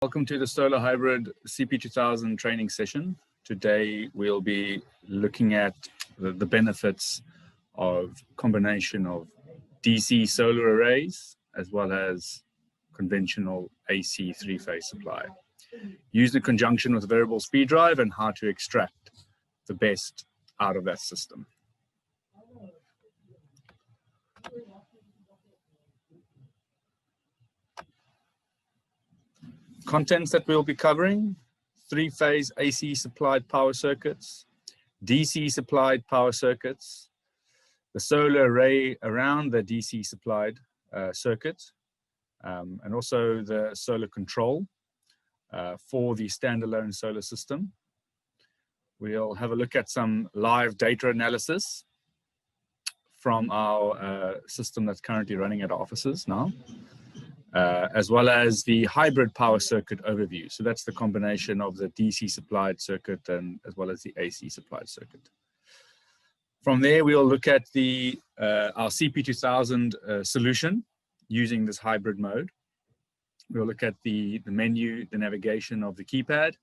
Welcome to the Solar Hybrid CP2000 training session. Today we'll be looking at the benefits of combination of DC solar arrays as well as conventional AC three-phase supply. Used in conjunction with variable speed drive and how to extract the best out of that system. Contents that we'll be covering: three-phase AC supplied power circuits, DC supplied power circuits, the solar array around the DC supplied circuit, and also the solar control for the standalone solar system. We'll have a look at some live data analysis from our system that's currently running at our offices now. As well as the hybrid power circuit overview. So that's the combination of the DC supplied circuit and as well as the AC supplied circuit. From there, we'll look at our CP2000 solution using this hybrid mode. We'll look at the menu, the navigation of the keypad,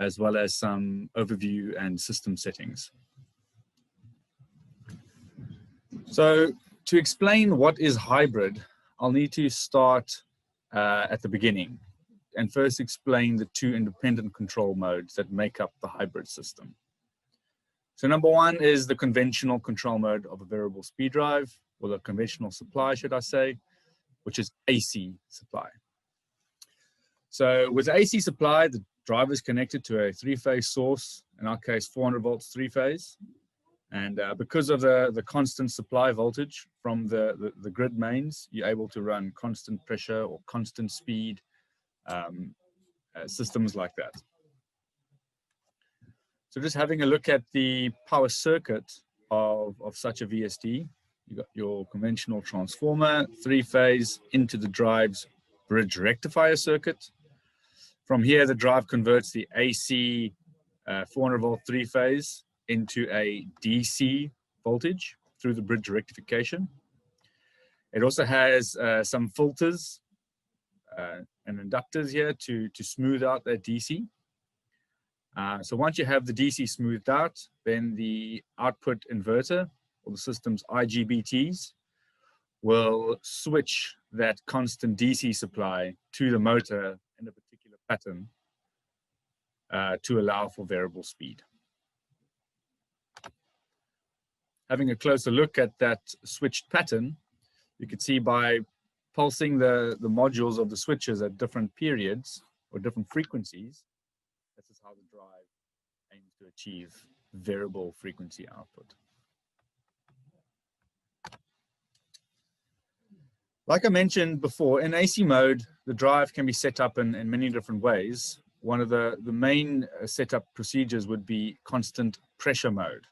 as well as some overview and system settings. So to explain what is hybrid, I'll need to start at the beginning and first explain the two independent control modes that make up the hybrid system. So number one is the conventional control mode of a variable speed drive, or the conventional supply, should I say, which is AC supply. So with AC supply, the drive is connected to a three-phase source, in our case 400 volts three-phase. And because of the constant supply voltage from the grid mains, you're able to run constant pressure or constant speed systems like that. So just having a look at the power circuit of such a VSD, you got your conventional transformer, three-phase into the drive's bridge rectifier circuit. From here, the drive converts the AC 400 volt three-phase into a DC voltage through the bridge rectification. It also has some filters and inductors here to smooth out that DC. So once you have the DC smoothed out, then the output inverter or the system's IGBTs will switch that constant DC supply to the motor in a particular pattern to allow for variable speed. Having a closer look at that switched pattern, you can see by pulsing the modules of the switches at different periods or different frequencies, this is how the drive aims to achieve variable frequency output. Like I mentioned before, in AC mode, the drive can be set up in many different ways. One of the main setup procedures would be constant pressure mode.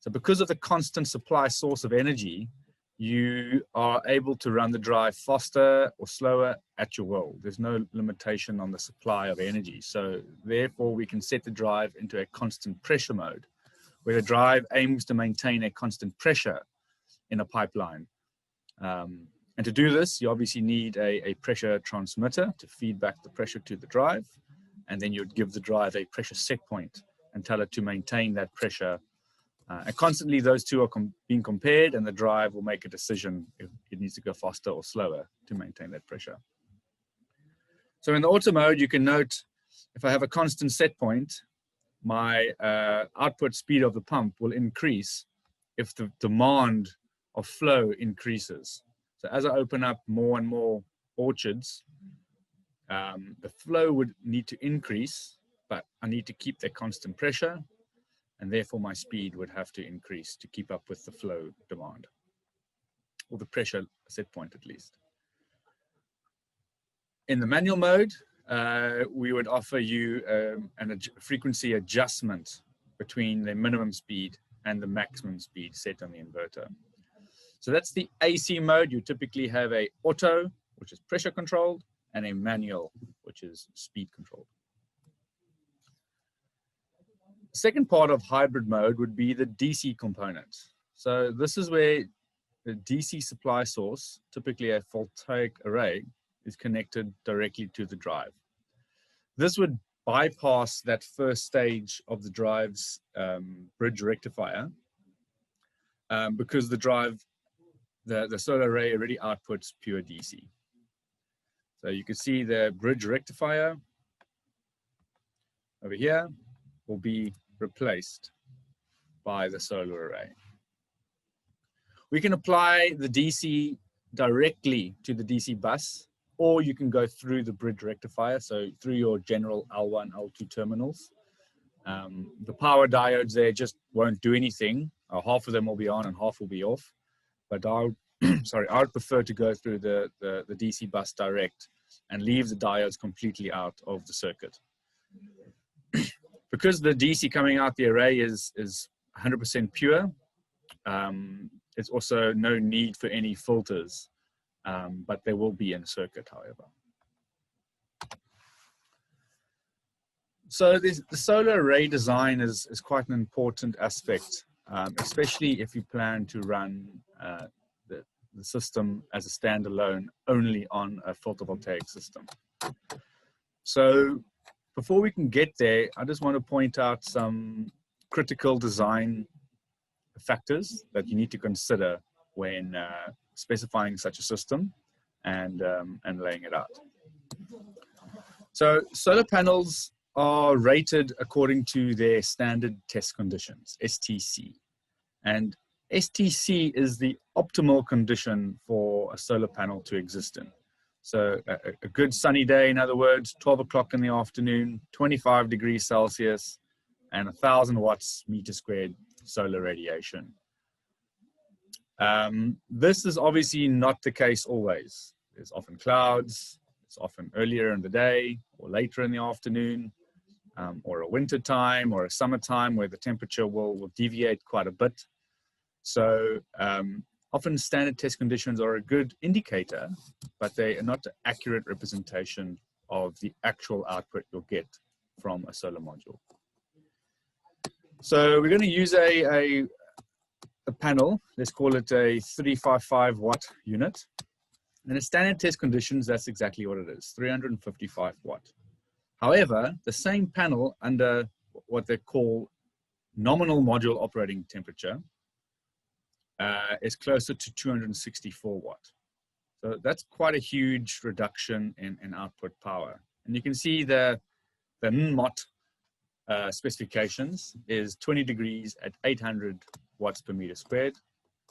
So because of the constant supply source of energy, you are able to run the drive faster or slower at your will. There's no limitation on the supply of energy. So therefore, we can set the drive into a constant pressure mode, where the drive aims to maintain a constant pressure in a pipeline. And to do this, you obviously need a pressure transmitter to feed back the pressure to the drive. And then you'd give the drive a pressure set point and tell it to maintain that pressure. And constantly those two are being compared, and the drive will make a decision if it needs to go faster or slower to maintain that pressure. So in the auto mode, you can note if I have a constant set point, my output speed of the pump will increase if the demand of flow increases. So as I open up more and more orchards, the flow would need to increase, but I need to keep that constant pressure. And therefore my speed would have to increase to keep up with the flow demand, or the pressure set point at least. In the manual mode, we would offer you a frequency adjustment between the minimum speed and the maximum speed set on the inverter. So that's the AC mode. You typically have a auto, which is pressure controlled, and a manual, which is speed controlled. The second part of hybrid mode would be the DC component. So this is where the DC supply source, typically a voltaic array, is connected directly to the drive. This would bypass that first stage of the drive's bridge rectifier because the drive, the solar array already outputs pure DC. So you can see the bridge rectifier over here will be replaced by the solar array. We can apply the DC directly to the DC bus, or you can go through the bridge rectifier, so through your general L1, L2 terminals. The power diodes there just won't do anything. Half of them will be on and half will be off. But I would prefer to go through the DC bus direct and leave the diodes completely out of the circuit. Because the DC coming out the array is 100% pure, there's also no need for any filters, but they will be in a circuit, however. So the solar array design is quite an important aspect, especially if you plan to run the system as a standalone only on a photovoltaic system. So before we can get there, I just want to point out some critical design factors that you need to consider when specifying such a system and laying it out. So solar panels are rated according to their standard test conditions, STC. And STC is the optimal condition for a solar panel to exist in. So a good sunny day, in other words, 12 o'clock in the afternoon, 25 degrees Celsius, and 1,000 watts meter squared solar radiation. This is obviously not the case always. There's often clouds, it's often earlier in the day or later in the afternoon, or a winter time or a summertime where the temperature will deviate quite a bit. So often standard test conditions are a good indicator, but they are not an accurate representation of the actual output you'll get from a solar module. So we're going to use a panel, let's call it a 355 watt unit. And in standard test conditions, that's exactly what it is, 355 watt. However, the same panel under what they call nominal module operating temperature is closer to 264 watt. So that's quite a huge reduction in output power. And you can see the NMOT specifications is 20 degrees at 800 watts per meter squared,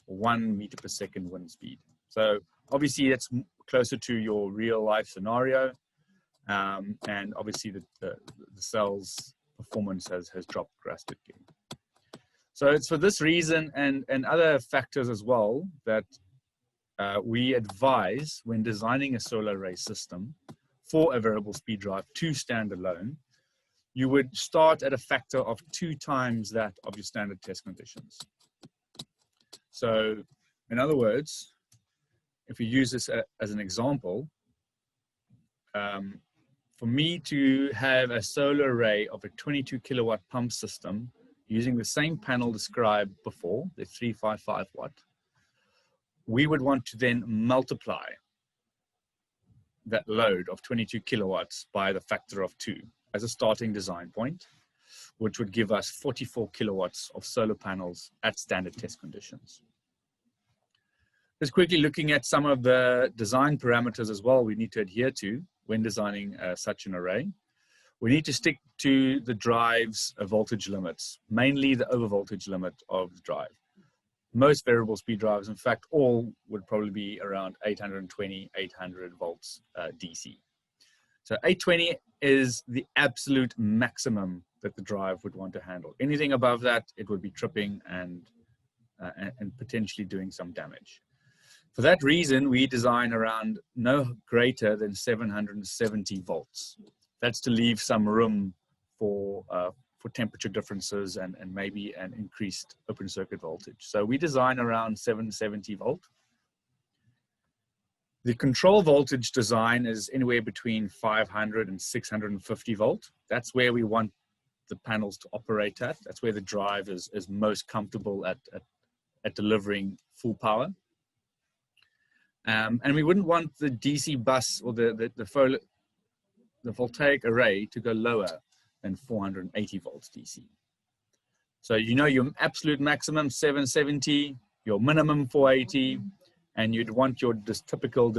1 meter per second wind speed. So obviously it's closer to your real life scenario. And obviously the cell's performance has dropped drastically. So it's for this reason and other factors as well that we advise when designing a solar array system for a variable speed drive to standalone, you would start at a factor of 2 times that of your standard test conditions. So in other words, if we use this as an example, for me to have a solar array of a 22 kilowatt pump system using the same panel described before, the 355 watt, we would want to then multiply that load of 22 kilowatts by the factor of 2 as a starting design point, which would give us 44 kilowatts of solar panels at standard test conditions. Just quickly looking at some of the design parameters as well we need to adhere to when designing such an array. We need to stick to the drive's voltage limits, mainly the overvoltage limit of the drive. Most variable speed drives, in fact, all would probably be around 820, 800 volts DC. So 820 is the absolute maximum that the drive would want to handle. Anything above that, it would be tripping and potentially doing some damage. For that reason, we design around no greater than 770 volts. That's to leave some room for temperature differences and maybe an increased open circuit voltage. So we design around 770 volt. The control voltage design is anywhere between 500 and 650 volt. That's where we want the panels to operate at. That's where the drive is most comfortable at delivering full power. And we wouldn't want the DC bus or the the voltaic array to go lower than 480 volts DC. So you know your absolute maximum 770, your minimum 480, and you'd want your typical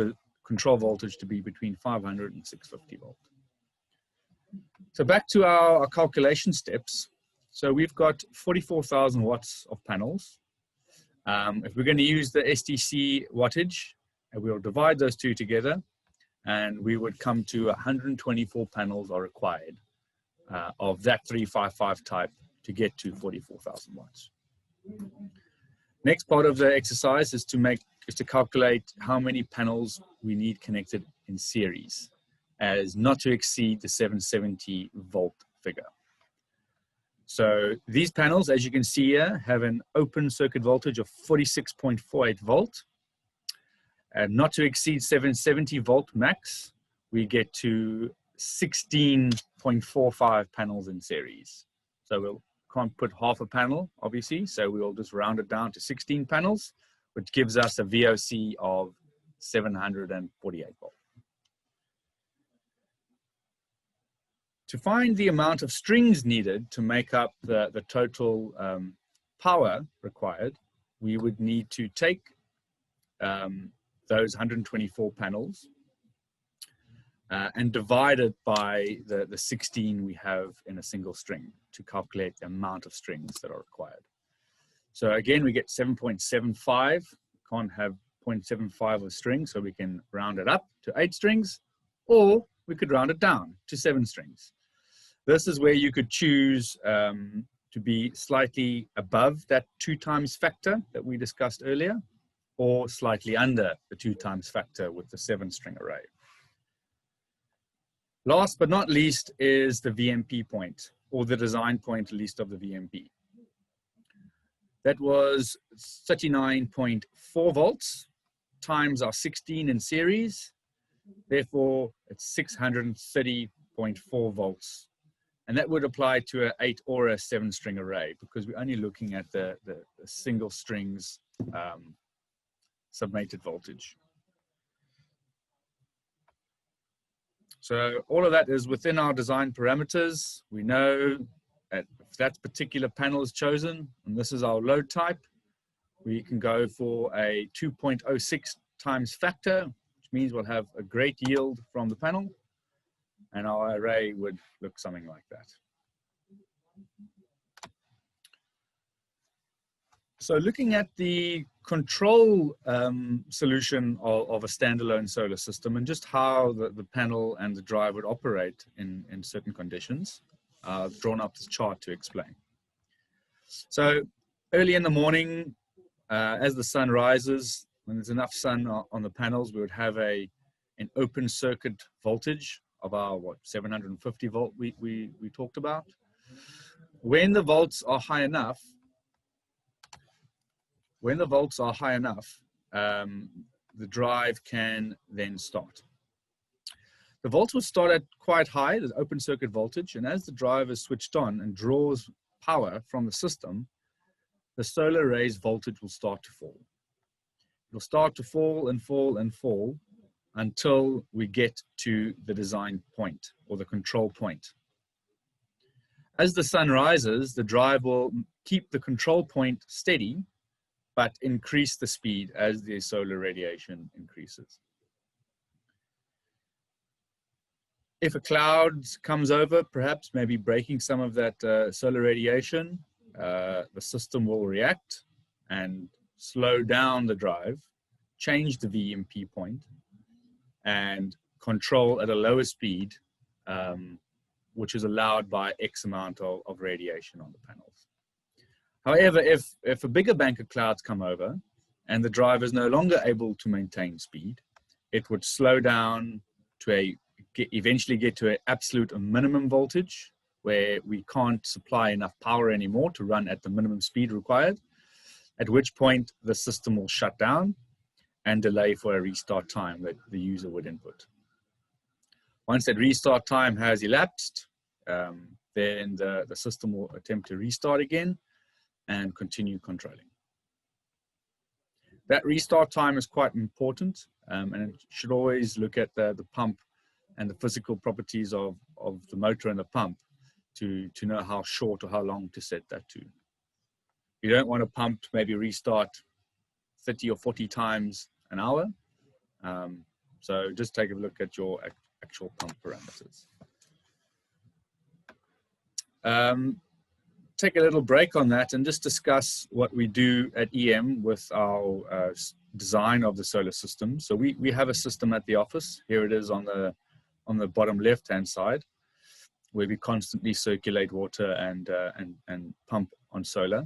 control voltage to be between 500 and 650 volt. So back to our calculation steps. So we've got 44,000 watts of panels. If we're going to use the STC wattage, we'll divide those two together, and we would come to 124 panels are required of that 355 type to get to 44,000 watts. Next part of the exercise is to calculate how many panels we need connected in series, as not to exceed the 770 volt figure. So these panels, as you can see here, have an open circuit voltage of 46.48 volt. And not to exceed 770 volt max, we get to 16.45 panels in series. So we can't put half a panel, obviously, so we'll just round it down to 16 panels, which gives us a VOC of 748 volt. To find the amount of strings needed to make up the total power required, we would need to take those 124 panels and divide it by the 16 we have in a single string to calculate the amount of strings that are required. So again, we get 7.75. Can't have 0.75 of string, so we can round it up to 8 strings, or we could round it down to 7 strings. This is where you could choose to be slightly above that 2 times factor that we discussed earlier, or slightly under the 2 times factor with the 7-string array. Last but not least is the VMP point, or the design point, at least, of the VMP. That was 39.4 volts times our 16 in series. Therefore, it's 630.4 volts. And that would apply to an 8 or a 7-string array, because we're only looking at the single strings submated voltage. So all of that is within our design parameters. We know that if that particular panel is chosen, and this is our load type, we can go for a 2.06 times factor, which means we'll have a great yield from the panel, and our array would look something like that. So looking at the control solution of a standalone solar system, and just how the panel and the drive would operate in certain conditions, I've drawn up this chart to explain. So early in the morning, as the sun rises, when there's enough sun on the panels, we would have an open circuit voltage of our 750 volt we talked about. When the volts are high enough, the drive can then start. The volts will start at quite high, the open circuit voltage, and as the drive is switched on and draws power from the system, the solar array's voltage will start to fall. It will start to fall and fall and fall until we get to the design point, or the control point. As the sun rises, the drive will keep the control point steady, but increase the speed as the solar radiation increases. If a cloud comes over, perhaps maybe breaking some of that solar radiation, the system will react and slow down the drive, change the VMP point, and control at a lower speed, which is allowed by X amount of radiation on the panels. However, if a bigger bank of clouds come over and the drive is no longer able to maintain speed, it would slow down to eventually get to an absolute minimum voltage, where we can't supply enough power anymore to run at the minimum speed required, at which point the system will shut down and delay for a restart time that the user would input. Once that restart time has elapsed, then the system will attempt to restart again and continue controlling. That restart time is quite important, and it should always look at the pump and the physical properties of the motor and the pump to know how short or how long to set that to. You don't want a pump to maybe restart 30 or 40 times an hour. So just take a look at your actual pump parameters. Take a little break on that and just discuss what we do at EM with our design of the solar system. So we have a system at the office. Here it is on the bottom left-hand side, where we constantly circulate water and pump on solar.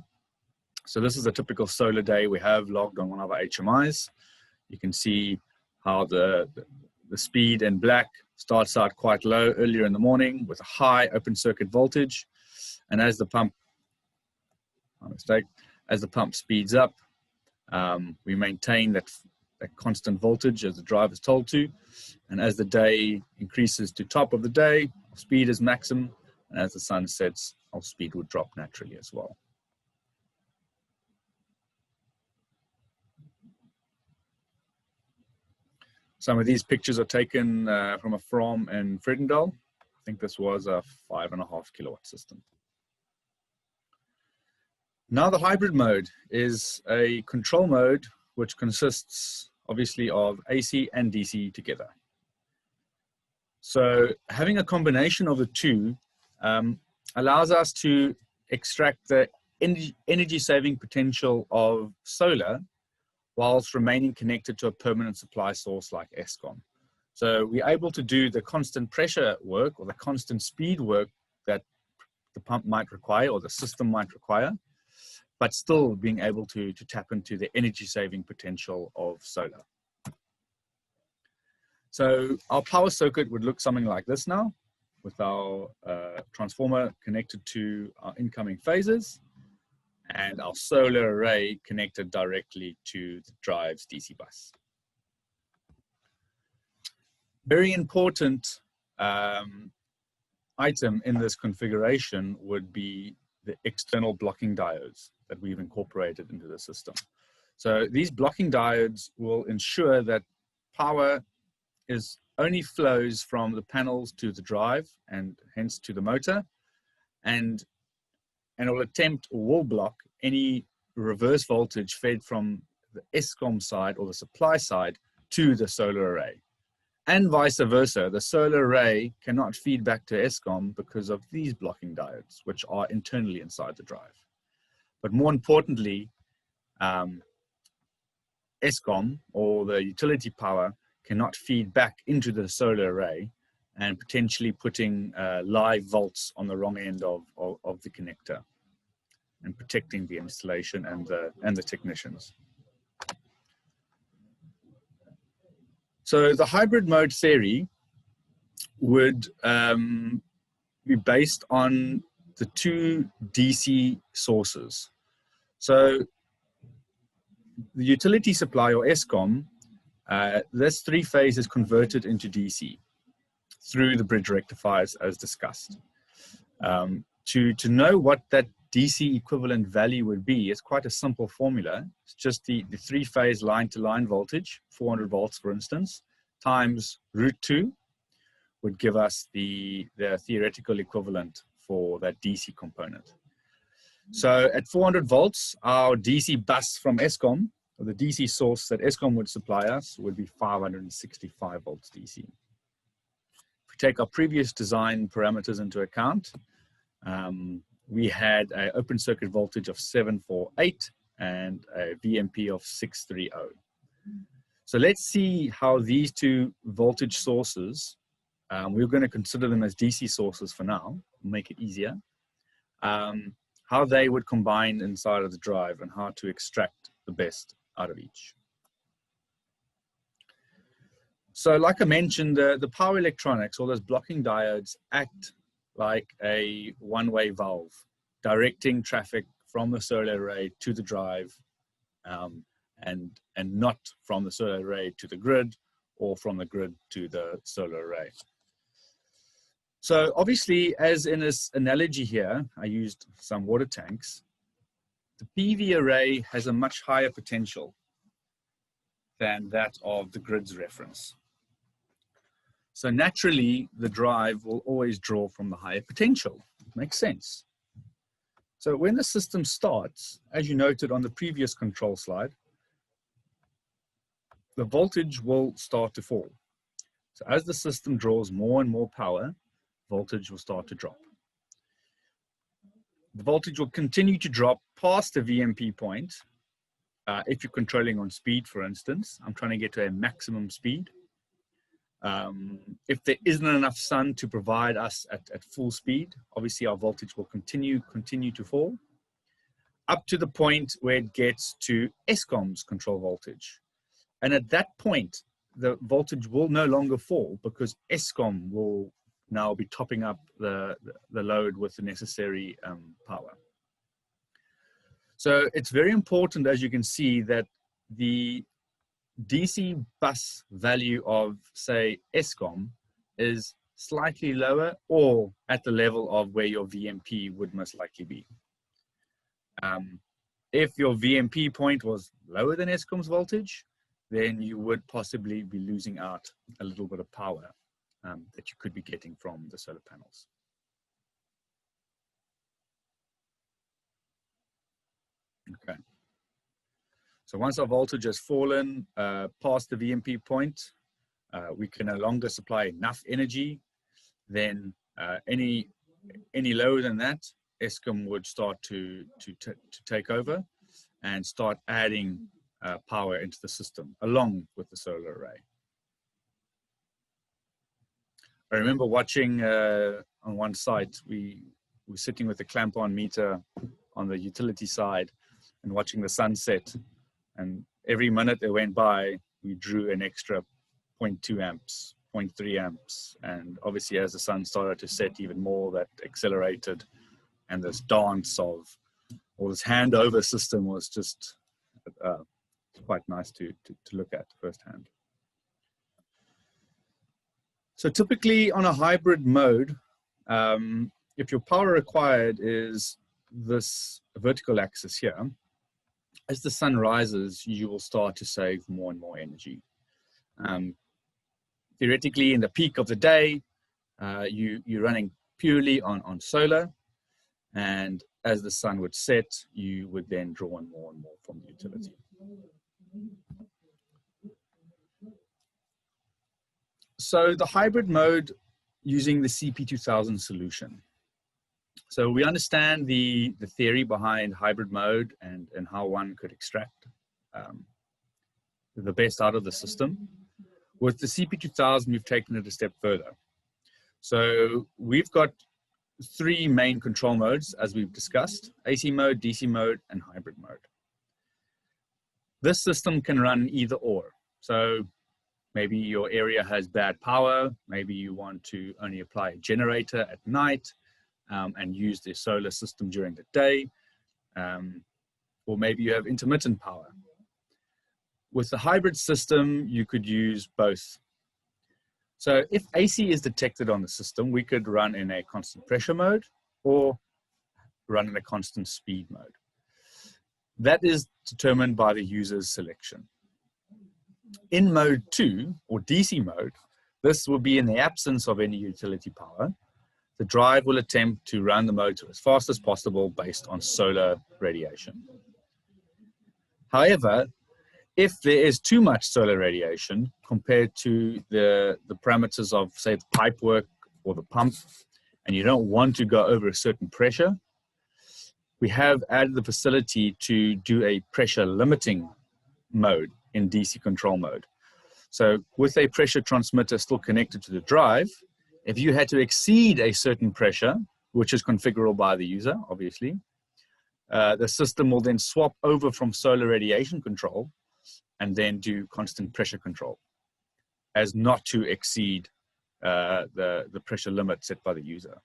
So this is a typical solar day we have logged on one of our HMIs. You can see how the speed in black starts out quite low earlier in the morning with a high open circuit voltage. And as the pump, as the pump speeds up, we maintain that constant voltage as the drive is told to. And as the day increases to top of the day, speed is maximum. And as the sun sets, our speed would drop naturally as well. Some of these pictures are taken from a farm in Fredendal. I think this was a 5.5 kilowatt system. Now the hybrid mode is a control mode which consists obviously of AC and DC together. So having a combination of the two allows us to extract the energy saving potential of solar whilst remaining connected to a permanent supply source like Eskom. So we're able to do the constant pressure work or the constant speed work that the pump might require or the system might require, but still being able to tap into the energy saving potential of solar. So our power circuit would look something like this now, with our transformer connected to our incoming phases and our solar array connected directly to the drive's DC bus. Very important item in this configuration would be the external blocking diodes that we've incorporated into the system. So these blocking diodes will ensure that power only flows from the panels to the drive and hence to the motor, and will attempt or will block any reverse voltage fed from the Eskom side or the supply side to the solar array. And vice versa, the solar array cannot feed back to Eskom because of these blocking diodes, which are internally inside the drive. But more importantly, Eskom or the utility power cannot feed back into the solar array and potentially putting live volts on the wrong end of the connector and protecting the installation and the technicians. So the hybrid mode theory would be based on the two DC sources. So the utility supply or Eskom, this three-phase is converted into DC through the bridge rectifiers as discussed. To know what that DC equivalent value would be, it's quite a simple formula. It's just the three-phase line-to-line voltage, 400 volts for instance, times √2 would give us the theoretical equivalent for that DC component. So at 400 volts, our DC bus from Eskom, or the DC source that Eskom would supply us, would be 565 volts DC. If we take our previous design parameters into account, we had an open circuit voltage of 748 and a VMP of 630. So let's see how these two voltage sources, we're going to consider them as DC sources for now, make it easier, how they would combine inside of the drive and how to extract the best out of each. So like I mentioned, the power electronics, or those blocking diodes, act like a one-way valve, directing traffic from the solar array to the drive, and not from the solar array to the grid, or from the grid to the solar array. So obviously, as in this analogy here, I used some water tanks. The PV array has a much higher potential than that of the grid's reference. So naturally, the drive will always draw from the higher potential. Makes sense. So when the system starts, as you noted on the previous control slide, the voltage will start to fall. So as the system draws more and more power, voltage will start to drop. The voltage will continue to drop past the VMP point. If you're controlling on speed, for instance, I'm trying to get to a maximum speed. If there isn't enough sun to provide us at full speed, obviously our voltage will continue to fall up to the point where it gets to ESCOM's control voltage. And at that point, the voltage will no longer fall because ESCOM will now be topping up the load with the necessary power. So it's very important, as you can see, that the DC bus value of, say, ESCOM is slightly lower or at the level of where your VMP would most likely be. If your VMP point was lower than ESCOM's voltage, then you would possibly be losing out a little bit of power that you could be getting from the solar panels. Okay. So once our voltage has fallen past the VMP point, we can no longer supply enough energy. Then any lower than that, ESCOM would start to take over and start adding power into the system along with the solar array. I remember watching on one site, we were sitting with a clamp-on meter on the utility side and watching the sunset. And every minute that went by, we drew an extra 0.2 amps, 0.3 amps. And obviously, as the sun started to set even more, that accelerated. And this dance of, or this handover system was just quite nice to look at firsthand. So typically on a hybrid mode, if your power required is this vertical axis here, as the sun rises, you will start to save more and more energy. Theoretically, in the peak of the day, you're running purely on solar, and as the sun would set, you would then draw on more and more from the utility. So the hybrid mode using the CP2000 solution. So we understand the theory behind hybrid mode and how one could extract the best out of the system. With the CP2000, we've taken it a step further. So we've got three main control modes, as we've discussed: AC mode, DC mode, and hybrid mode. This system can run either or. So maybe your area has bad power, maybe you want to only apply a generator at night, and use the solar system during the day, or maybe you have intermittent power. With the hybrid system, you could use both. So if AC is detected on the system, we could run in a constant pressure mode or run in a constant speed mode. That is determined by the user's selection. In mode 2, or DC mode, this will be in the absence of any utility power. The drive will attempt to run the motor as fast as possible based on solar radiation. However, if there is too much solar radiation compared to the parameters of, say, the pipe work or the pump, and you don't want to go over a certain pressure, we have added the facility to do a pressure limiting mode in DC control mode. So with a pressure transmitter still connected to the drive, if you had to exceed a certain pressure, which is configurable by the user, obviously, the system will then swap over from solar radiation control and then do constant pressure control, as not to exceed the pressure limit set by the user.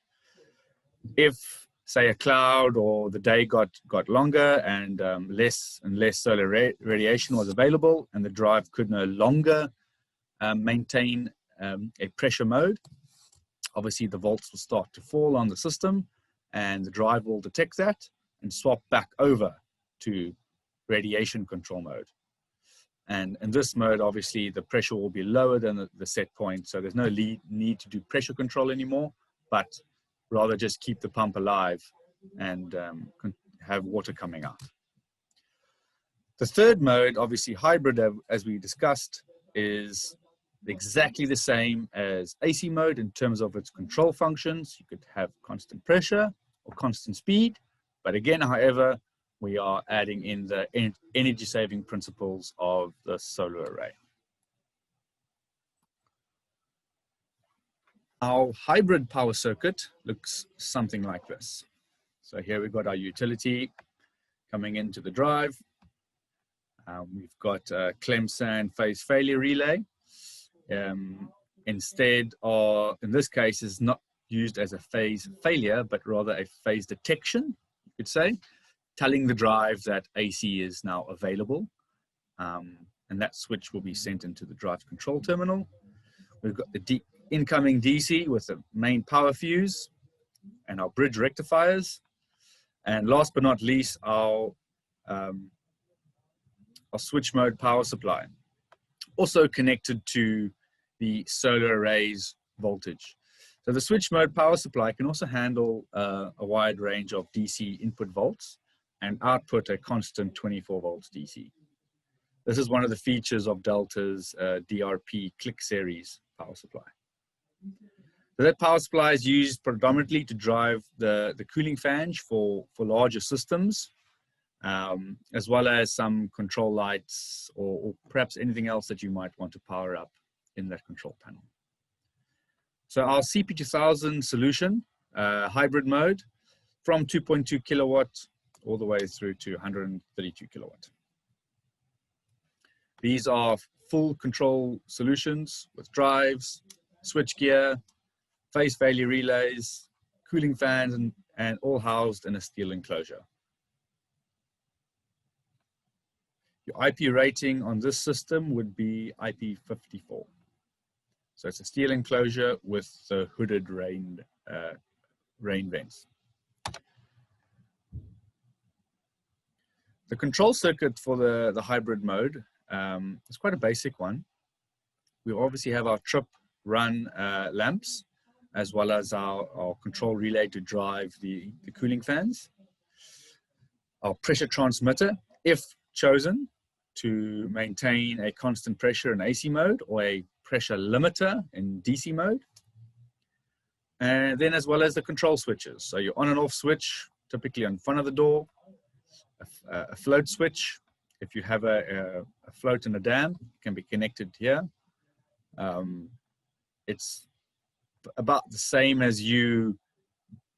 If, say, a cloud or the day got longer and less and less solar radiation was available and the drive could no longer maintain a pressure mode, obviously the volts will start to fall on the system and the drive will detect that and swap back over to radiation control mode. And in this mode, obviously, the pressure will be lower than the set point. So there's no need to do pressure control anymore, but rather just keep the pump alive and have water coming out. The third mode, obviously hybrid, as we discussed, is exactly the same as AC mode in terms of its control functions. You could have constant pressure or constant speed. But again, however, we are adding in the energy saving principles of the solar array. Our hybrid power circuit looks something like this. So here we've got our utility coming into the drive. We've got a Clemson phase failure relay. Instead of, in this case, is not used as a phase failure, but rather a phase detection, you could say, telling the drive that AC is now available. And that switch will be sent into the drive control terminal. We've got the incoming DC with the main power fuse and our bridge rectifiers. And last but not least, our switch mode power supply, also connected to the solar array's voltage. So the switch mode power supply can also handle a wide range of DC input volts and output a constant 24 volts DC. This is one of the features of Delta's DRP click series power supply. So that power supply is used predominantly to drive the cooling fan for larger systems, as well as some control lights or perhaps anything else that you might want to power up in that control panel. So our CP2000 solution, hybrid mode, from 2.2 kilowatt all the way through to 132 kilowatt. These are full control solutions with drives, switchgear, phase failure relays, cooling fans, and all housed in a steel enclosure. Your IP rating on this system would be IP54. So it's a steel enclosure with the hooded rain vents. The control circuit for the hybrid mode is quite a basic one. We obviously have our trip run lamps, as well as our control relay to drive the cooling fans. Our pressure transmitter, if chosen, to maintain a constant pressure in AC mode, or a pressure limiter in DC mode. And then as well as the control switches. So your on and off switch, typically on front of the door, a float switch. If you have a float in a dam, it can be connected here. It's about the same as you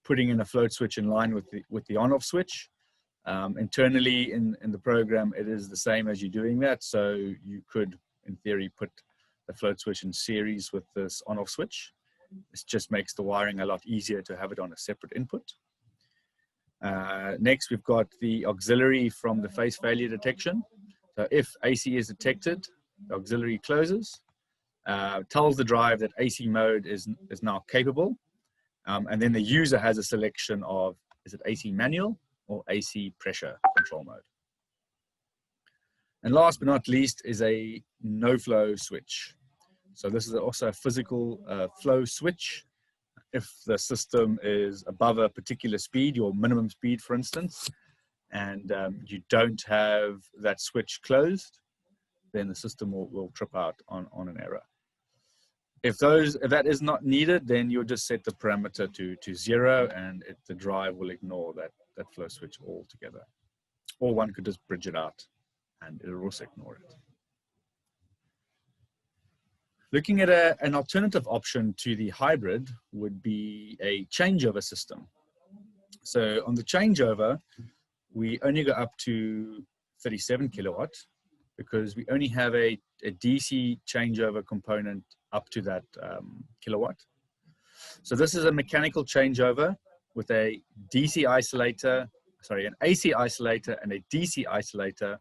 putting in a float switch in line with the on-off switch. Internally in the program, it is the same as you doing that. So you could, in theory, put the float switch in series with this on-off switch. This just makes the wiring a lot easier to have it on a separate input. Next, we've got the auxiliary from the phase failure detection. So if AC is detected, the auxiliary closes, tells the drive that AC mode is now capable. And then the user has a selection of, is it AC manual or AC pressure control mode? And last but not least is a no-flow switch. So this is also a physical flow switch. If the system is above a particular speed, your minimum speed, for instance, and you don't have that switch closed, then the system will trip out on an error. If that is not needed, then you'll just set the parameter to 0, and the drive will ignore that flow switch altogether. Or one could just bridge it out, and it'll also ignore it. Looking at an alternative option to the hybrid would be a changeover system. So on the changeover, we only go up to 37 kilowatt because we only have a DC changeover component up to that kilowatt. So this is a mechanical changeover with a DC isolator, sorry, an AC isolator and a DC isolator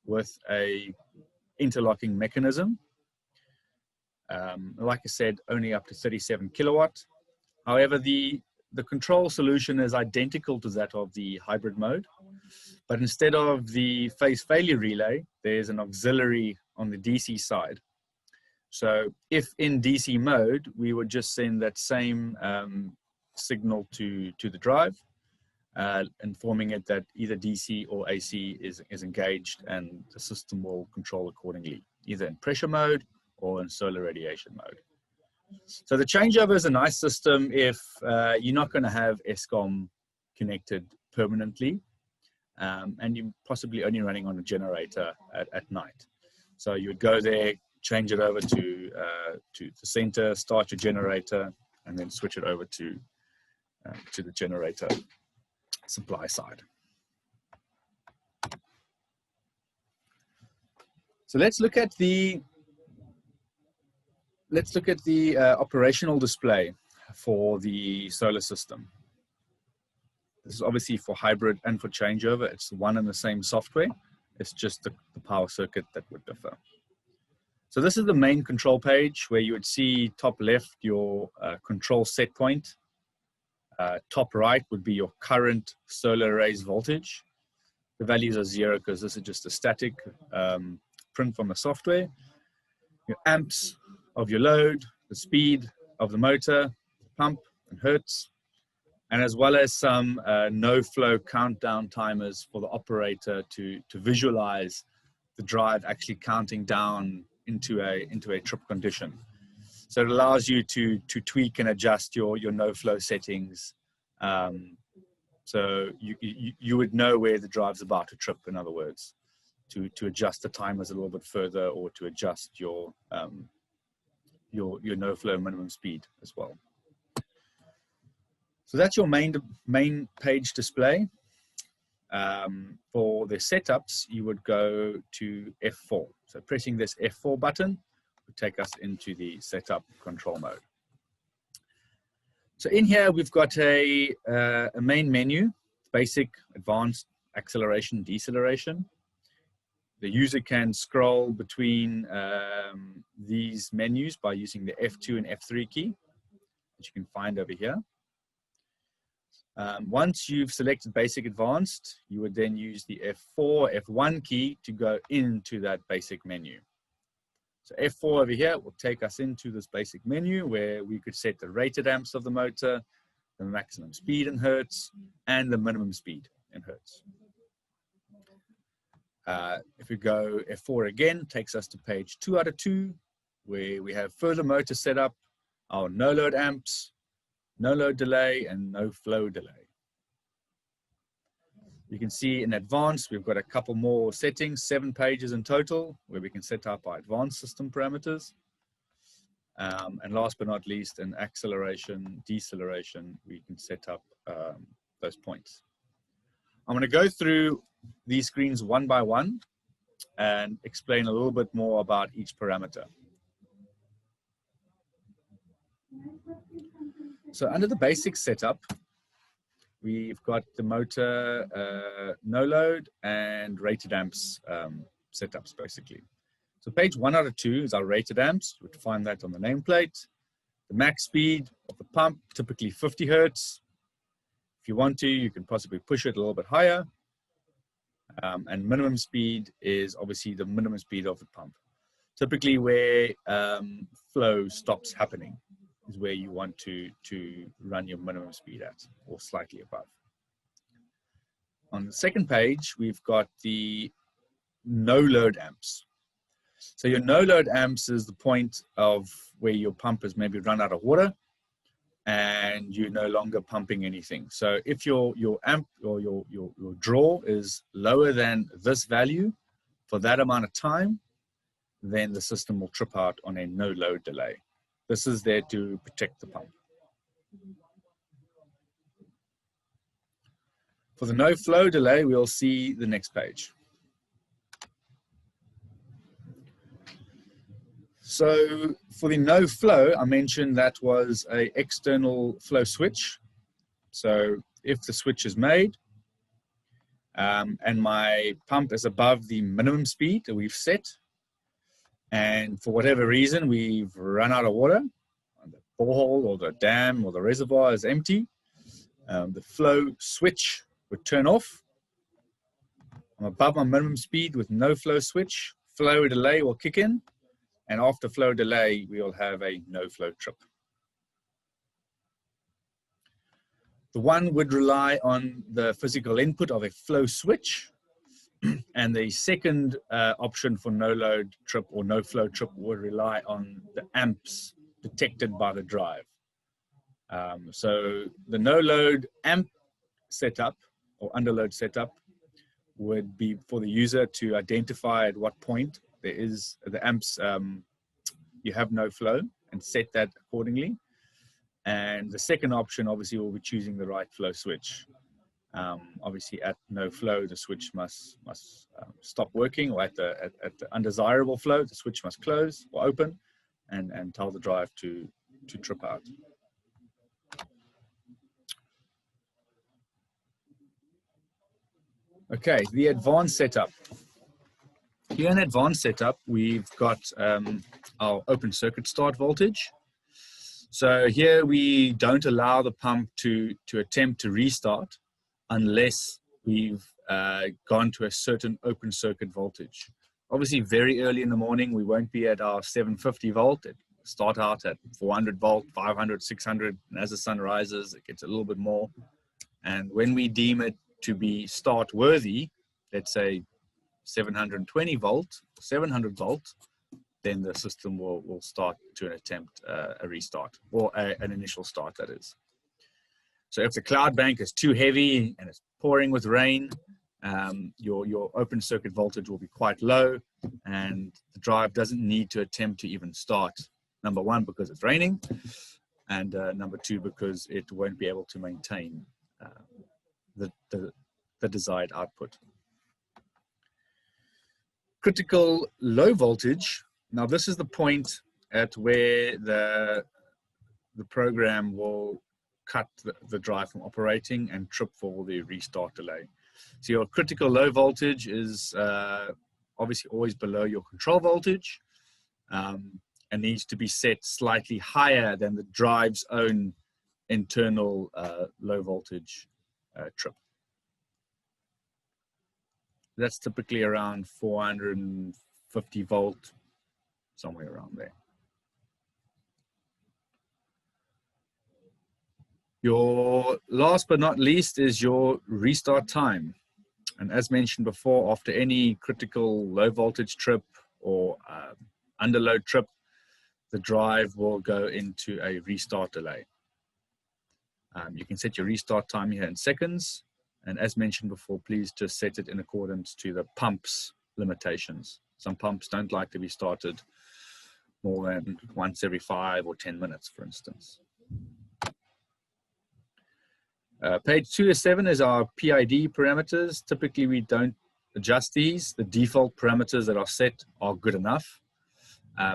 with a interlocking mechanism. Like I said, only up to 37 kilowatt. However, the control solution is identical to that of the hybrid mode, but instead of the phase failure relay, there's an auxiliary on the DC side. So if in DC mode, we would just send that same signal to the drive, informing it that either DC or AC is engaged, and the system will control accordingly, either in pressure mode or in solar radiation mode. So the changeover is a nice system if you're not going to have ESCOM connected permanently, and you're possibly only running on a generator at night. So you would go there, change it over to the center, start your generator, and then switch it over to the generator supply side. So let's look at the operational display for the solar system. This is obviously for hybrid and for changeover. It's one and the same software. It's just the power circuit that would differ. So this is the main control page, where you would see top left your control set point. Top right would be your current solar array's voltage. The values are 0 because this is just a static print from the software. Your amps of your load, the speed of the motor, the pump, and hertz, and as well as some no-flow countdown timers for the operator to visualize the drive actually counting down into a trip condition. So it allows you to tweak and adjust your no-flow settings. So you would know where the drive's about to trip, in other words, to adjust the timers a little bit further, or to adjust your no-flow minimum speed as well. So that's your main page display. For the setups, you would go to F4. So pressing this F4 button would take us into the setup control mode. So in here, we've got a main menu, basic, advanced, acceleration, deceleration. The user can scroll between these menus by using the F2 and F3 key, which you can find over here. Once you've selected basic advanced, you would then use the F4, F1 key to go into that basic menu. So F4 over here will take us into this basic menu where we could set the rated amps of the motor, the maximum speed in hertz, and the minimum speed in hertz. If we go F4 again, takes us to page 2 out of 2, where we have further motor setup, our no load amps, no load delay, and no flow delay. You can see in advanced, we've got a couple more settings, 7 pages in total, where we can set up our advanced system parameters. And last but not least, in acceleration, deceleration, we can set up those points. I'm going to go through these screens one by one and explain a little bit more about each parameter. So under the basic setup, we've got the motor no load and rated amps setups basically. So page 1 out of 2 is our rated amps. We'd find that on the nameplate. The max speed of the pump, typically 50 hertz. If you want to, you can possibly push it a little bit higher. And minimum speed is obviously the minimum speed of the pump. Typically where flow stops happening is where you want to run your minimum speed at, or slightly above. On the second page, we've got the no load amps. So your no load amps is the point of where your pump has maybe run out of water and you're no longer pumping anything. So if your amp or your draw is lower than this value for that amount of time, then the system will trip out on a no load delay. This is there to protect the pump. For the no flow delay, we'll see the next page. So for the no flow, I mentioned that was an external flow switch. So if the switch is made and my pump is above the minimum speed that we've set, and for whatever reason we've run out of water, the borehole or the dam or the reservoir is empty, the flow switch would turn off. I'm above my minimum speed with no flow switch. flow delay will kick in, and after flow delay, we will have a no-flow trip. The one would rely on the physical input of a flow switch, and the second option for no-load trip or no-flow trip would rely on the amps detected by the drive. So the no-load amp setup or underload setup would be for the user to identify at what point there is the amps, you have no flow, and set that accordingly. And the second option obviously will be choosing the right flow switch. Obviously at no flow, the switch must stop working, or at the undesirable flow, the switch must close or open and tell the drive to trip out. Okay, the advanced setup. Here in advanced setup, we've got our open circuit start voltage. So here we don't allow the pump to attempt to restart unless we've gone to a certain open circuit voltage. Obviously, very early in the morning, we won't be at our 750 volt. It start out at 400 volt, 500, 600, and as the sun rises, it gets a little bit more. And when we deem it to be start worthy, let's say 720 volt, 700 volt, then the system will start to attempt a restart, or an initial start, that is. So if the cloud bank is too heavy and it's pouring with rain, your open circuit voltage will be quite low, and the drive doesn't need to attempt to even start. Number one, because it's raining, and number two, because it won't be able to maintain the desired output. Critical low voltage. Now this is the point at where the program will cut the drive from operating and trip for the restart delay. So your critical low voltage is obviously always below your control voltage, and needs to be set slightly higher than the drive's own internal low voltage trip. That's typically around 450 volt, somewhere around there. Your last but not least is your restart time. And as mentioned before, after any critical low voltage trip or underload trip, the drive will go into a restart delay. You can set your restart time here in seconds. And as mentioned before, please just set it in accordance to the pump's limitations. Some pumps don't like to be started more than once every 5 or 10 minutes, for instance. Page 2 to 7 is our PID parameters. Typically, we don't adjust these. The default parameters that are set are good enough.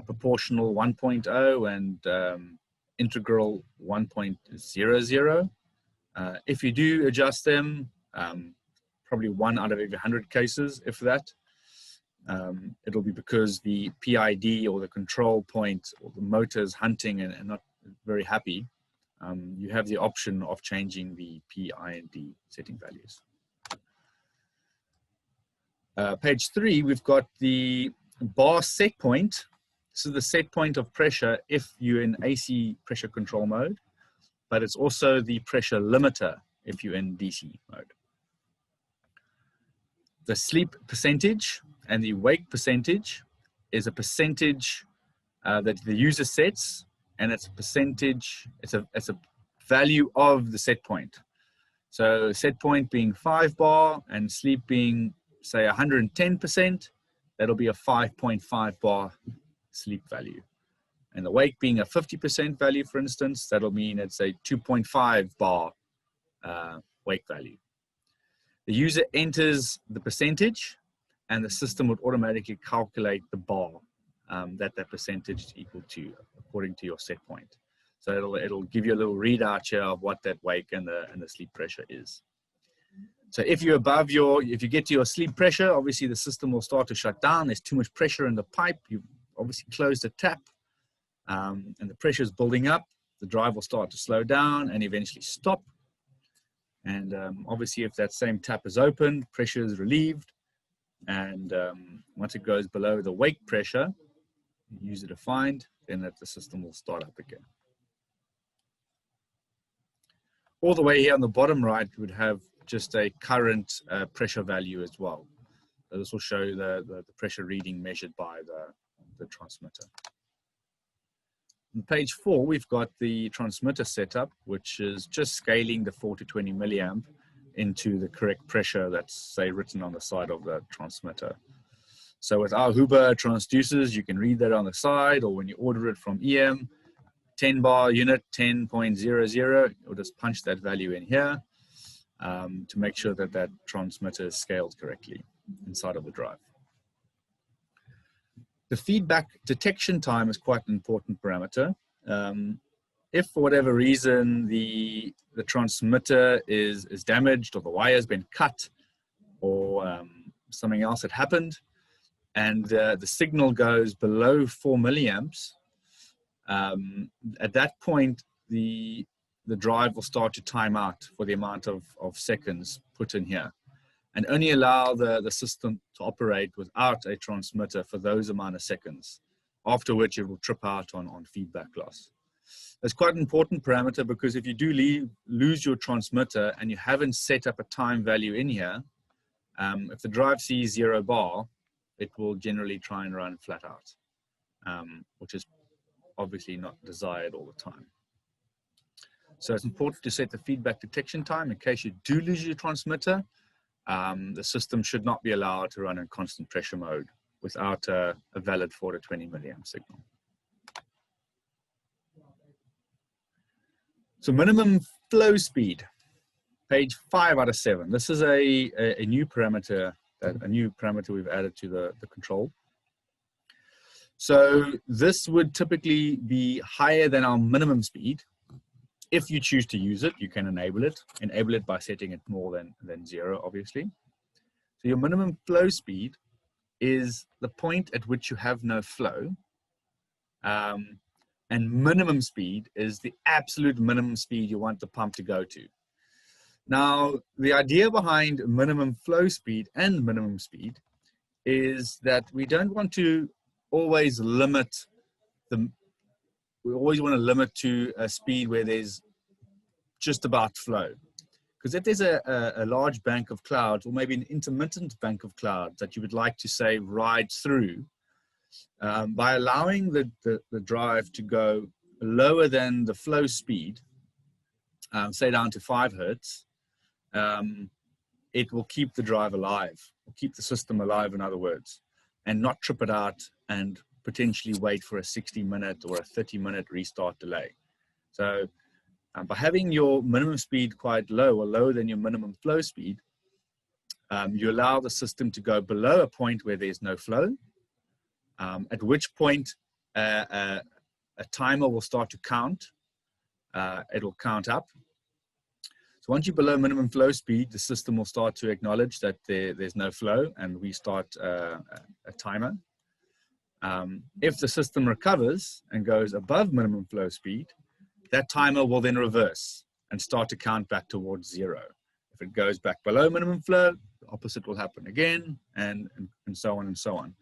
Proportional 1.0 and integral 1.00. If you do adjust them, probably 1 out of every 100 cases, if that, it'll be because the PID or the control point or the motor is hunting and not very happy. You have the option of changing the PID setting values. Page 3, we've got the bar set point. This is the set point of pressure if you're in AC pressure control mode, but it's also the pressure limiter if you're in DC mode. The sleep percentage and the wake percentage is a percentage that the user sets, and it's a percentage, it's a value of the set point. So set point being 5 bar and sleep being, say, 110%, that'll be a 5.5 bar sleep value. And the wake being a 50% value, for instance, that'll mean it's a 2.5 bar wake value. The user enters the percentage, and the system would automatically calculate the bar that percentage is equal to according to your set point. So it'll give you a little readout here of what that wake and the sleep pressure is. So if you're above if you get to your sleep pressure, obviously the system will start to shut down. There's too much pressure in the pipe. You've obviously closed the tap, and the pressure is building up. The drive will start to slow down and eventually stop. And obviously if that same tap is open, pressure is relieved, And once it goes below the wake pressure, user defined, then the system will start up again. All the way here on the bottom right, we would have just a current pressure value as well. So this will show the pressure reading measured by the transmitter. On page 4, we've got the transmitter setup, which is just scaling the 4 to 20 milliamp into the correct pressure that's, say, written on the side of the transmitter. So with our Huber transducers, you can read that on the side, or when you order it from EM, 10 bar unit 10.00, you'll just punch that value in here to make sure that that transmitter is scaled correctly inside of the drive. The feedback detection time is quite an important parameter. If for whatever reason the transmitter is damaged, or the wire has been cut, or something else had happened, and the signal goes below 4 milliamps, at that point the drive will start to time out for the amount of seconds put in here, and only allow the system to operate without a transmitter for those amount of seconds, after which it will trip out on feedback loss. It's quite an important parameter, because if you do lose your transmitter and you haven't set up a time value in here, if the drive sees 0 bar, it will generally try and run flat out, which is obviously not desired all the time. So it's important to set the feedback detection time in case you do lose your transmitter. The system should not be allowed to run in constant pressure mode without a valid 4 to 20 milliamp signal. So minimum flow speed, page 5 out of 7. This is a new parameter, we've added to the control. So this would typically be higher than our minimum speed. If you choose to use it, you can enable it by setting it more than 0, obviously. So your minimum flow speed is the point at which you have no flow. And minimum speed is the absolute minimum speed you want the pump to go to. Now, the idea behind minimum flow speed and minimum speed is that we don't want to always limit we always want to limit to a speed where there's just about flow. Because if there's a large bank of clouds, or maybe an intermittent bank of clouds that you would like to, say, ride through, by allowing the drive to go lower than the flow speed, say down to 5 hertz, it will keep the drive alive, or keep the system alive, in other words, and not trip it out and potentially wait for a 60-minute or a 30-minute restart delay. So by having your minimum speed quite low, or lower than your minimum flow speed, you allow the system to go below a point where there's no flow, at which point a timer will start to count. It'll count up. So once you're below minimum flow speed, the system will start to acknowledge that there's no flow, and we start a timer. If the system recovers and goes above minimum flow speed, that timer will then reverse and start to count back towards 0. If it goes back below minimum flow, the opposite will happen again, and so on and so on.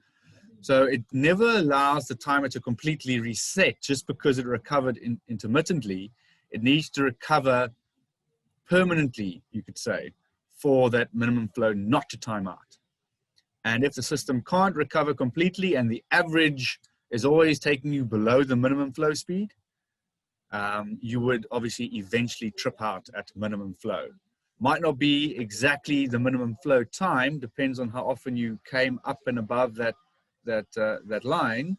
So it never allows the timer to completely reset just because it recovered intermittently. It needs to recover permanently, you could say, for that minimum flow not to time out. And if the system can't recover completely, and the average is always taking you below the minimum flow speed, you would obviously eventually trip out at minimum flow. Might not be exactly the minimum flow time, depends on how often you came up and above that line.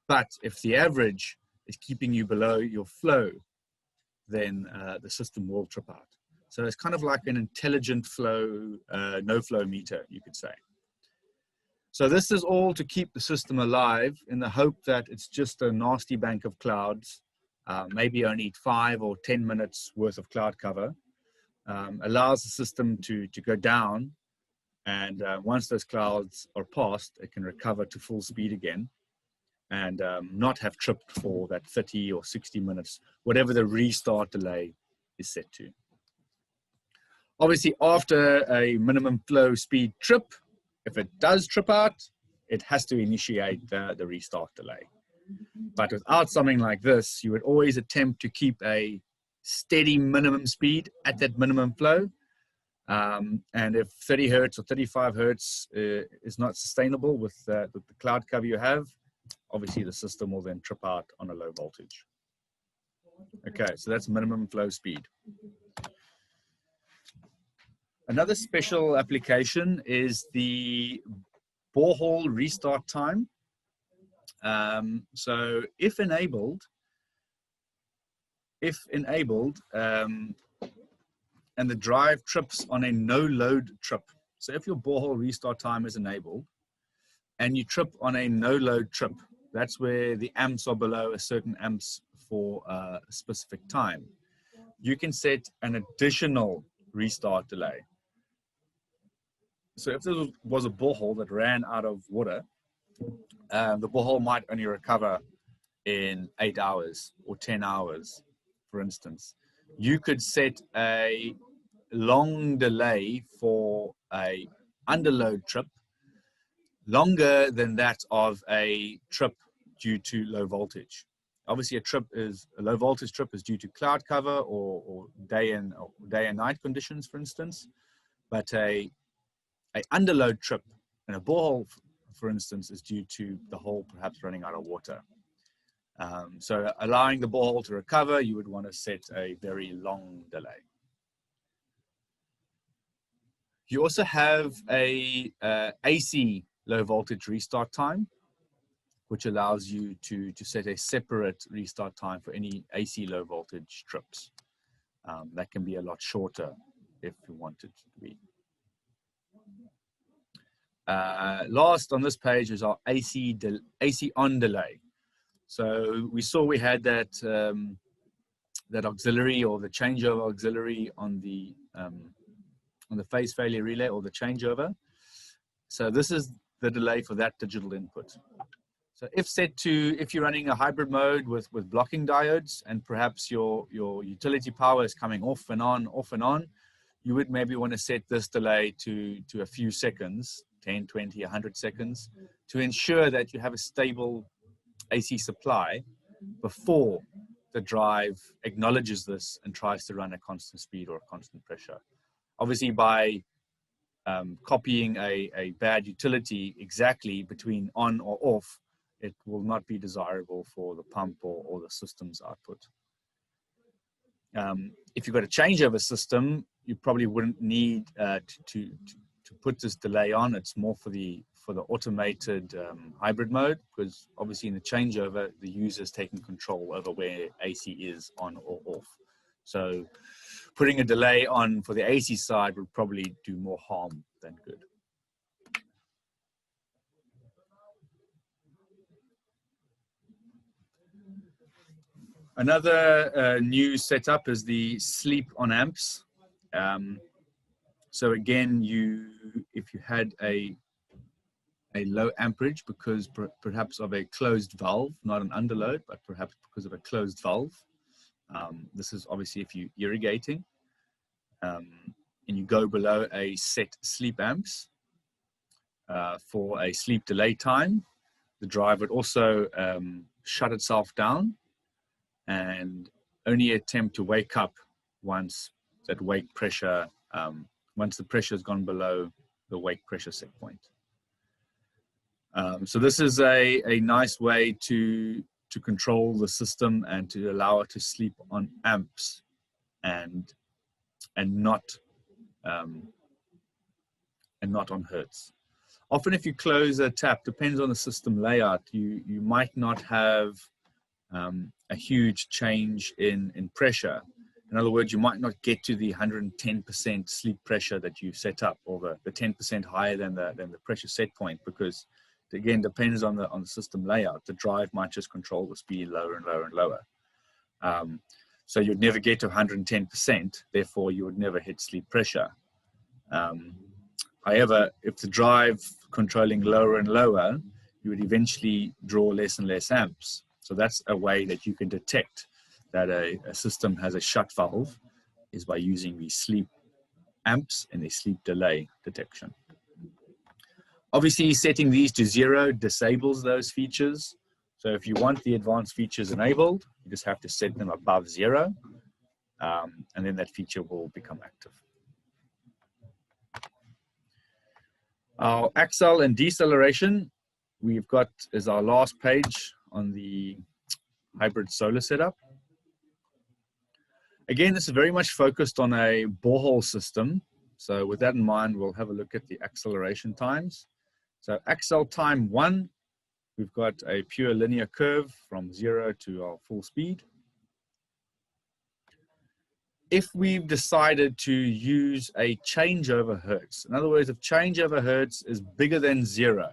But if the average is keeping you below your flow, then the system will trip out. So it's kind of like an intelligent flow, no flow meter, you could say. So this is all to keep the system alive, in the hope that it's just a nasty bank of clouds, maybe only 5 or 10 minutes worth of cloud cover, allows the system to go down, and once those clouds are passed, it can recover to full speed again, and not have tripped for that 30 or 60 minutes, whatever the restart delay is set to. Obviously, after a minimum flow speed trip, If it does trip out, it has to initiate the restart delay. But without something like this, you would always attempt to keep a steady minimum speed at that minimum flow. And if 30 hertz or 35 hertz is not sustainable with the cloud cover you have, obviously the system will then trip out on a low voltage. Okay, so that's minimum flow speed. Another special application is the borehole restart time. So if enabled, and the drive trips on a no load trip. So if your borehole restart time is enabled and you trip on a no load trip, that's where the amps are below a certain amps for a specific time. You can set an additional restart delay. So if this was a borehole that ran out of water, the borehole might only recover in 8 hours or 10 hours, for instance. You could set a long delay for a underload trip, longer than that of a trip due to low voltage. Obviously, a low voltage trip is due to cloud cover or day and night conditions, for instance. But a underload trip in a borehole, for instance, is due to the hole perhaps running out of water. So allowing the borehole to recover, you would want to set a very long delay. You also have a AC low voltage restart time, which allows you to set a separate restart time for any AC low voltage trips. That can be a lot shorter if you want it to be. Last on this page is our AC on delay. So we saw we had that that auxiliary or the changeover auxiliary on the phase failure relay or the changeover. So this is the delay for that digital input. So if you're running a hybrid mode with blocking diodes and perhaps your utility power is coming off and on, you would maybe want to set this delay to a few seconds, 10, 20, 100 seconds, to ensure that you have a stable AC supply before the drive acknowledges this and tries to run a constant speed or a constant pressure. Obviously, by copying a bad utility exactly between on or off, it will not be desirable for the pump or the system's output. If you've got a changeover system, you probably wouldn't need to put this delay on. It's more for the automated hybrid mode, because obviously in the changeover, the user's taking control over where AC is on or off. So putting a delay on for the AC side would probably do more harm than good. Another new setup is the sleep on amps. So again, if you had a low amperage because perhaps of a closed valve, not an underload, but perhaps because of a closed valve. This is obviously if you're irrigating, and you go below a set sleep amps for a sleep delay time, the drive would also shut itself down and only attempt to wake up once that wake pressure, once the pressure has gone below the wake pressure set point. So this is a nice way to control the system and to allow it to sleep on amps and not on hertz. Often if you close a tap, depends on the system layout, you might not have a huge change in pressure. In other words, you might not get to the 110% sleep pressure that you set up, or the 10% higher than the pressure set point, because it again depends on the system layout. The drive might just control the speed lower and lower and lower. So you'd never get to 110%, therefore you would never hit sleep pressure. However, if the drive controlling lower and lower, you would eventually draw less and less amps. So that's a way that you can detect that a system has a shut valve, is by using the sleep amps and the sleep delay detection. Obviously, setting these to 0 disables those features. So if you want the advanced features enabled, you just have to set them above 0, and then that feature will become active. Our accel and deceleration, we've got as our last page on the hybrid solar setup. Again, this is very much focused on a borehole system. So with that in mind, we'll have a look at the acceleration times. So accel time 1, we've got a pure linear curve from 0 to our full speed. If we've decided to use a changeover hertz, in other words, if changeover hertz is bigger than 0,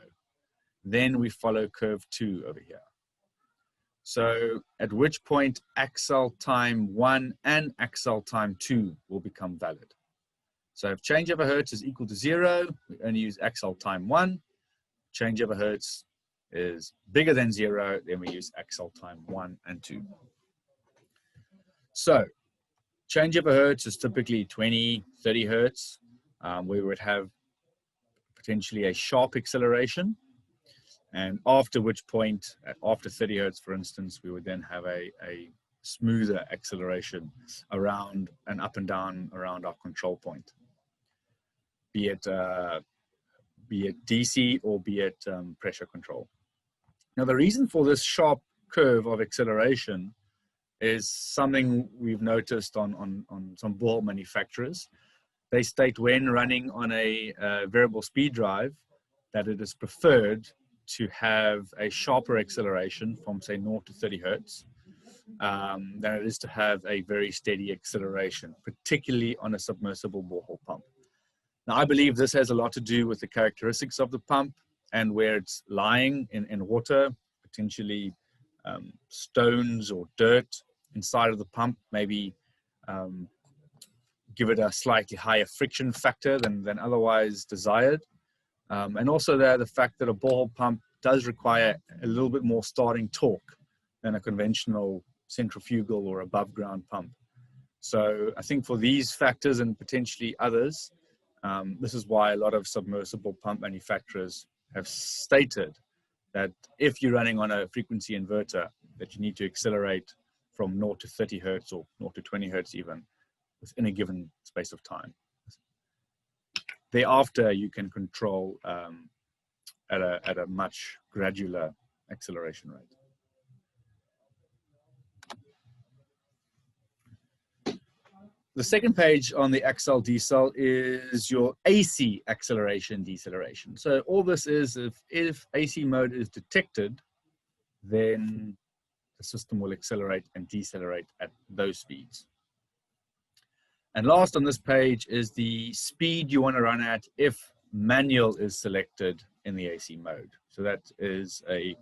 then we follow curve 2 over here. So at which point accel time 1 and accel time 2 will become valid. So if changeover hertz is equal to 0, we only use accel time 1. Changeover hertz is bigger than 0, then we use accel time 1 and 2. So changeover hertz is typically 20, 30 hertz. We would have potentially a sharp acceleration. And after which point, after 30 hertz, for instance, we would then have a smoother acceleration around and up and down around our control point, be it DC or be it pressure control. Now, the reason for this sharp curve of acceleration is something we've noticed on some borehole manufacturers. They state when running on a variable speed drive that it is preferred to have a sharper acceleration from, say, 0 to 30 hertz than it is to have a very steady acceleration, particularly on a submersible borehole pump. Now, I believe this has a lot to do with the characteristics of the pump and where it's lying in water, potentially stones or dirt inside of the pump, maybe give it a slightly higher friction factor than otherwise desired. And also the fact that a borehole pump does require a little bit more starting torque than a conventional centrifugal or above ground pump. So I think for these factors and potentially others, this is why a lot of submersible pump manufacturers have stated that if you're running on a frequency inverter, that you need to accelerate from 0 to 30 hertz or 0 to 20 hertz even within a given space of time. Thereafter, you can control at a much gradual acceleration rate. The second page on the accel decel is your AC acceleration deceleration. So all this is if AC mode is detected, then the system will accelerate and decelerate at those speeds. And last on this page is the speed you want to run at if manual is selected in the AC mode. So that is a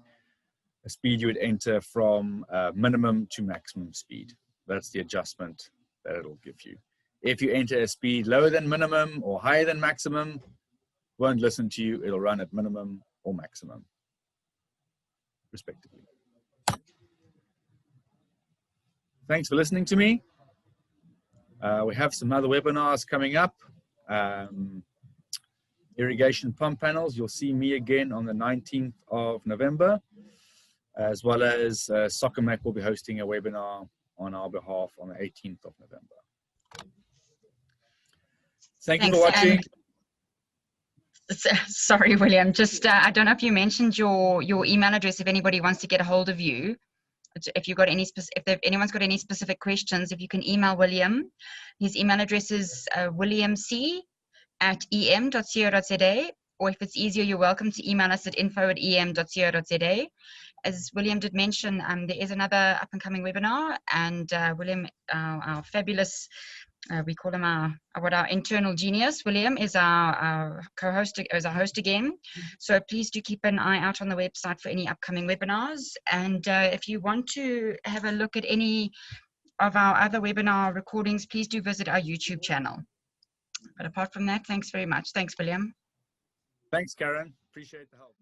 speed you would enter from minimum to maximum speed. That's the adjustment that it'll give you. If you enter a speed lower than minimum or higher than maximum, won't listen to you. It'll run at minimum or maximum, respectively. Thanks for listening to me. We have some other webinars coming up. Irrigation pump panels. You'll see me again on the 19th of November, as well as SoccerMac will be hosting a webinar on our behalf on the 18th of November. Thanks, you for watching. Sorry, William, just I don't know if you mentioned your email address if anybody wants to get a hold of you. If you've got any if anyone's got any specific questions, if you can email William. His email address is williamc@em.co.za, or if it's easier, you're welcome to email us at info@em.co.za. As William did mention, there is another up-and-coming webinar, and William, our fabulous, we call him our internal genius, William, is our co-host, is our host again. So please do keep an eye out on the website for any upcoming webinars. And if you want to have a look at any of our other webinar recordings, please do visit our YouTube channel. But apart from that, thanks very much. Thanks, William. Thanks, Karen. Appreciate the help.